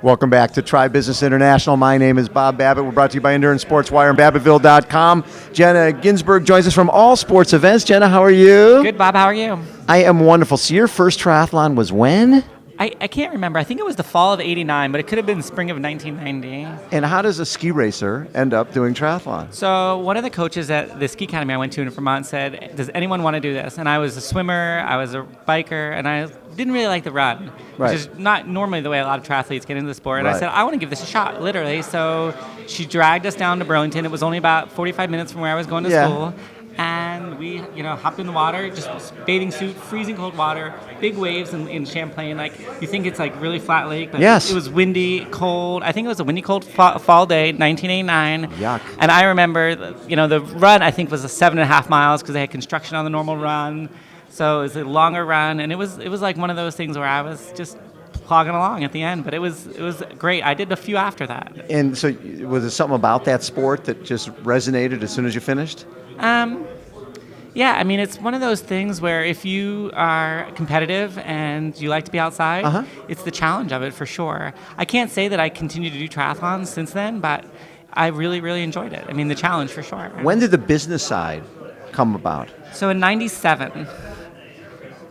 Welcome back to Try Business International. My name is Bob Babbitt. We're brought to you by Endurance Sports Wire and Babbitttville.com. Jenna Ginsberg joins us from All Sports Events. Jenna, how are you? Good, Bob. How are you? I am wonderful. So your first triathlon was when? I can't remember. I think it was the fall of '89, but it could have been spring of 1990. And how does a ski racer end up doing triathlon? So one of the coaches at the ski academy I went to in Vermont said, "Does anyone want to do this?" And I was a swimmer, I was a biker, and I didn't really like the run, Right. which is not normally the way a lot of triathletes get into the sport. And Right. I said, "I want to give this a shot," literally. So she dragged us down to Burlington. It was only about 45 minutes from where I was going to school. And we, hopped in the water, just bathing suit, freezing cold water, big waves in Champlain. Like, you think it's like really flat lake, but Yes. it was windy, cold. I think it was a windy, cold fall day, 1989. Yuck. And I remember, the run, I think, was a 7.5 miles because they had construction on the normal run. So it was a longer run. And it was like one of those things where I was just plogging along at the end, but it was great. I did a few after that. And so was it something about that sport that just resonated as soon as you finished? Yeah, I mean, it's one of those things where if you are competitive and you like to be outside, it's the challenge of it for sure. I can't say that I continue to do triathlons since then, but I really, really enjoyed it. I mean, the challenge for sure. When did the business side come about? So in 97,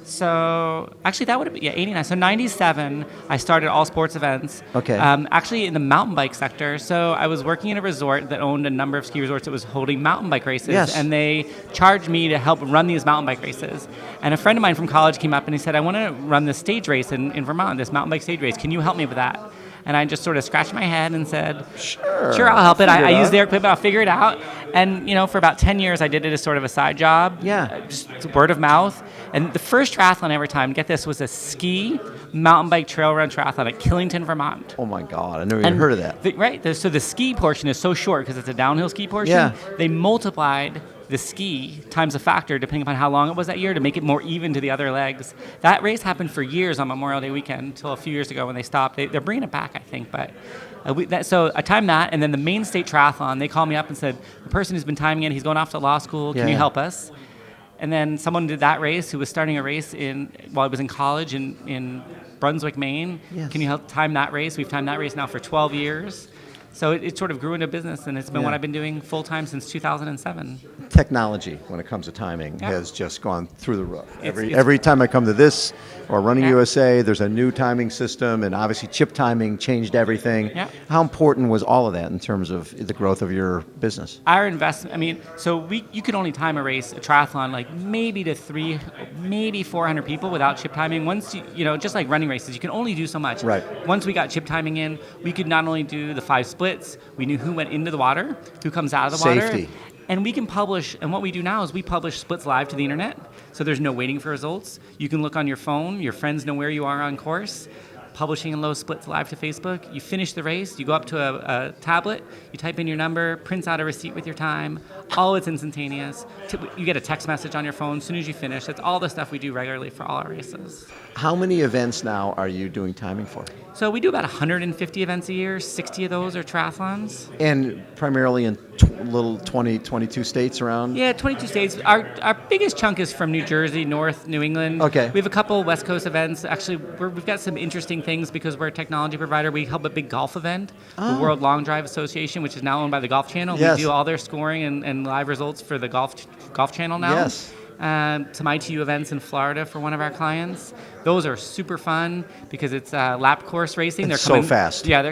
so actually that would have been, 89. So 97, I started All Sports Events. Okay. Actually in the mountain bike sector. So I was working in a resort that owned a number of ski resorts that was holding mountain bike races. Yes. And they charged me to help run these mountain bike races. And a friend of mine from college came up and he said, "I want to run this stage race in Vermont, this mountain bike stage race. Can you help me with that?" And I just sort of scratched my head and said, Sure, I'll help it. I use their equipment, I'll figure it out. And, for about 10 years, I did it as sort of a side job. Yeah. Just word of mouth. And the first triathlon I ever timed, get this, was a ski mountain bike trail run triathlon at Killington, Vermont. Oh my God, I never even heard of that. Right. So the ski portion is so short because it's a downhill ski portion. Yeah. They multiplied the ski times a factor, depending upon how long it was that year, to make it more even to the other legs. That race happened for years on Memorial Day weekend until a few years ago when they stopped. They're bringing it back, I think. But so I timed that, and then the main state triathlon, they called me up and said, "The person who's been timing it, he's going off to law school. Can you help us?" And then someone did that race who was starting a race while I was in college in Brunswick, Maine. Yes. Can you help time that race? We've timed that race now for 12 years. So it sort of grew into business, and it's been what I've been doing full-time since 2007. Technology, when it comes to timing, has just gone through the roof. It's Every time I come to this or Running USA, there's a new timing system, and obviously chip timing changed everything. Yeah. How important was all of that in terms of the growth of your business? Our investment, you could only time a race, a triathlon, like maybe to 300, maybe 400 people without chip timing. Once just like running races, you can only do so much. Right. Once we got chip timing in, we could not only do the 5 splits, we knew who went into the water, who comes out of the water. Safety. And we can publish, and what we do now is we publish splits live to the internet, so there's no waiting for results. You can look on your phone, your friends know where you are on course, publishing in low splits live to Facebook. You finish the race, you go up to a tablet, you type in your number, prints out a receipt with your time, all it's instantaneous. You get a text message on your phone as soon as you finish. That's all the stuff we do regularly for all our races. How many events now are you doing timing for? So we do about 150 events a year, 60 of those are triathlons. And primarily in little 20, 22 states around? Yeah, 22 states. Our biggest chunk is from New Jersey, North New England. Okay. We have a couple West Coast events. Actually, we've got some interesting things because we're a technology provider. We help a big golf event, the World Long Drive Association, which is now owned by the Golf Channel. Yes. We do all their scoring and live results for the Golf Channel now. Yes. Some ITU events in Florida for one of our clients. Those are super fun because it's lap course racing. It's so fast. Yeah,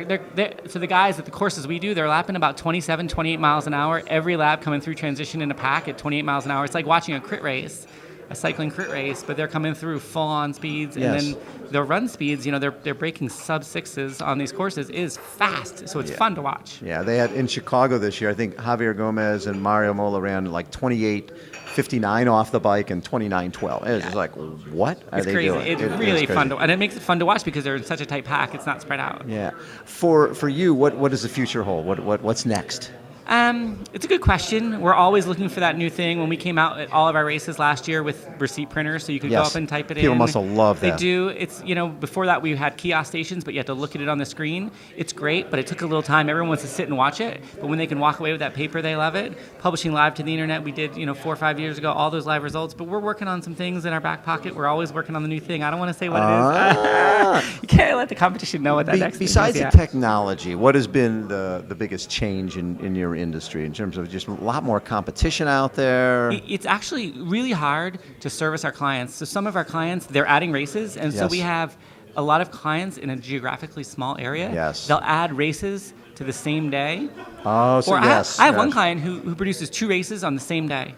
so the guys at the courses we do, they're lapping about 27, 28 miles an hour. Every lap coming through transition in a pack at 28 miles an hour. It's like watching a crit race, a cycling crit race, but they're coming through full-on speeds. Yes. And then their run speeds, they're breaking sub-6s on these courses is fast. So it's fun to watch. Yeah, they had in Chicago this year, I think Javier Gomez and Mario Mola ran like 28:59 off the bike and 29:12. It was just like, what are It's they crazy. doing? It's really fun and it makes it fun to watch because they're in such a tight pack. It's not spread out. Yeah. For you, what does the future hold? What's next? It's a good question. We're always looking for that new thing. When we came out at all of our races last year with receipt printers, so you could go Yes. up and type it in. People must have loved that. They do. It's, before that we had kiosk stations, but you had to look at it on the screen. It's great, but it took a little time. Everyone wants to sit and watch it, but when they can walk away with that paper, they love it. Publishing live to the internet, we did, 4 or 5 years ago, all those live results, but we're working on some things in our back pocket. We're always working on the new thing. I don't want to say what it is. You can't let the competition know what that next thing is. Besides the yet. technology, what has been the biggest change in your industry in terms of just a lot more competition out there? It's actually really hard to service our clients. So some of our clients, they're adding races, and so Yes. we have a lot of clients in a geographically small area. Yes. They'll add races to the same day. Oh, so Or yes. I have one yes. client who produces 2 races on the same day.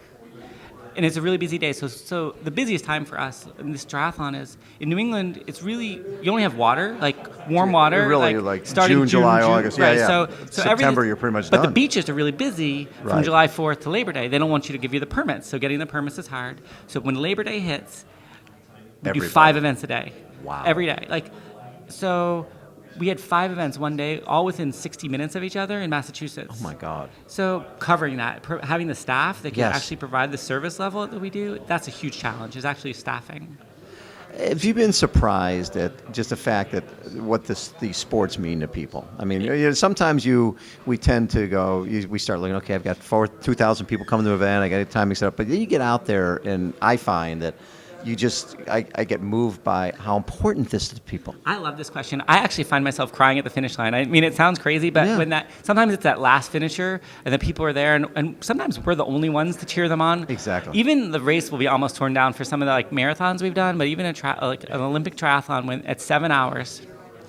And it's a really busy day. So the busiest time for us in this triathlon is in New England. It's really, you only have water, like warm water, Really, like starting June, July, August. Yeah, right? yeah. So September, everything- you're pretty much But done. the beaches are really busy from Right. July 4th to Labor Day. They don't want you to give you the permits. So getting the permits is hard. So when Labor Day hits, we do Everybody. 5 events a day. Wow. Every day. So we had 5 events one day, all within 60 minutes of each other in Massachusetts. Oh my God. So covering that, having the staff that can Yes. actually provide the service level that we do, that's a huge challenge, is actually staffing. Have you been surprised at just the fact that what these sports mean to people? I mean, sometimes we tend to go, we start looking, okay, I've got 2,000 people coming to an event, I got a timing set up, but then you get out there and I find that I get moved by how important this is to people. I love this question. I actually find myself crying at the finish line. I mean, it sounds crazy, but Yeah. sometimes it's that last finisher, and the people are there, and sometimes we're the only ones to cheer them on. Exactly. Even the race will be almost torn down for some of the marathons we've done, but even an Olympic triathlon when at 7 hours.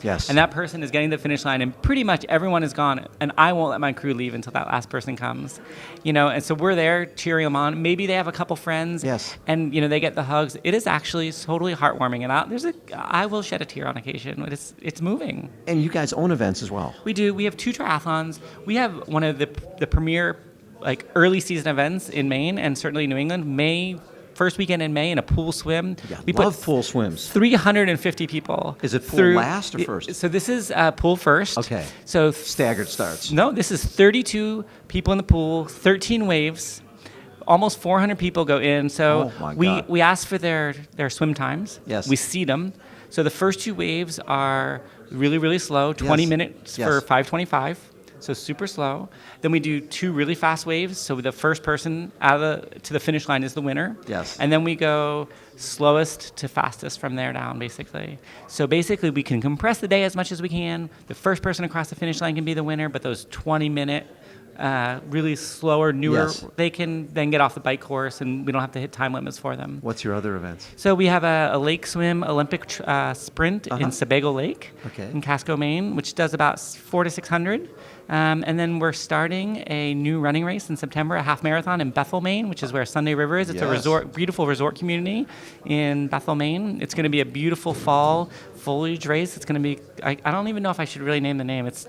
Yes. And that person is getting to the finish line, and pretty much everyone is gone. And I won't let my crew leave until that last person comes, And so we're there cheering them on. Maybe they have a couple friends, Yes. and they get the hugs. It is actually totally heartwarming, and I will shed a tear on occasion, but it's moving. And you guys own events as well. We do. We have 2 triathlons. We have one of the premier early season events in Maine, and certainly New England. First weekend in May in a pool swim. Yeah, We love put pool swims. 350 people. Is it pool through- last or first? So this is pool first. Okay. So Staggered starts. No, this is 32 people in the pool, 13 waves. Almost 400 people go in. So Oh, my God. we ask for their swim times. Yes. We seed them. So the first 2 waves are really, really slow, 20 Yes. minutes Yes. for 5:25. So super slow. Then we do 2 really fast waves. So the first person to the finish line is the winner. Yes. And then we go slowest to fastest from there down, basically. So basically, we can compress the day as much as we can. The first person across the finish line can be the winner, but those 20-minute, really slower, newer, Yes. they can then get off the bike course, and we don't have to hit time limits for them. What's your other events? So we have a lake swim Olympic sprint in Sebago Lake Okay. in Casco, Maine, which does about 400 to 600. And then we're starting a new running race in September, a half marathon in Bethel, Maine, which is where Sunday River is. It's Yes. a beautiful resort community in Bethel, Maine. It's going to be a beautiful fall foliage race. It's going to be, I don't even know if I should really name the name. It's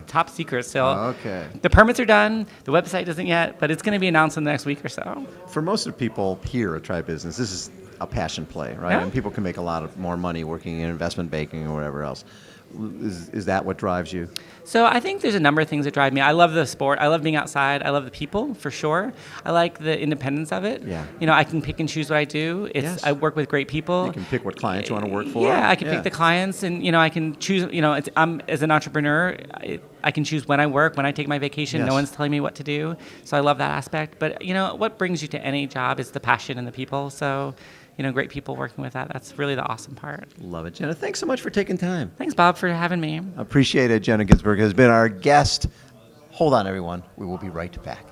top secret still. Okay. The permits are done. The website doesn't yet, but it's going to be announced in the next week or so. For most of the people here at Try Business, this is a passion play, right? Yeah. And people can make a lot more money working in investment banking or whatever else. Is that what drives you? So I think there's a number of things that drive me. I love the sport. I love being outside. I love the people, for sure. I like the independence of it. Yeah. I can pick and choose what I do. Yes. I work with great people. You can pick what clients you want to work for. Yeah, I can pick the clients, and I can choose. I'm as an entrepreneur, I can choose when I work, when I take my vacation. Yes. No one's telling me what to do, so I love that aspect. But what brings you to any job is the passion and the people. So, great people working with that. That's really the awesome part. Love it, Jenna. Thanks so much for taking time. Thanks, Bob, for having me. Appreciate it. Jenna Ginsberg has been our guest. Hold on, everyone. We will be right back.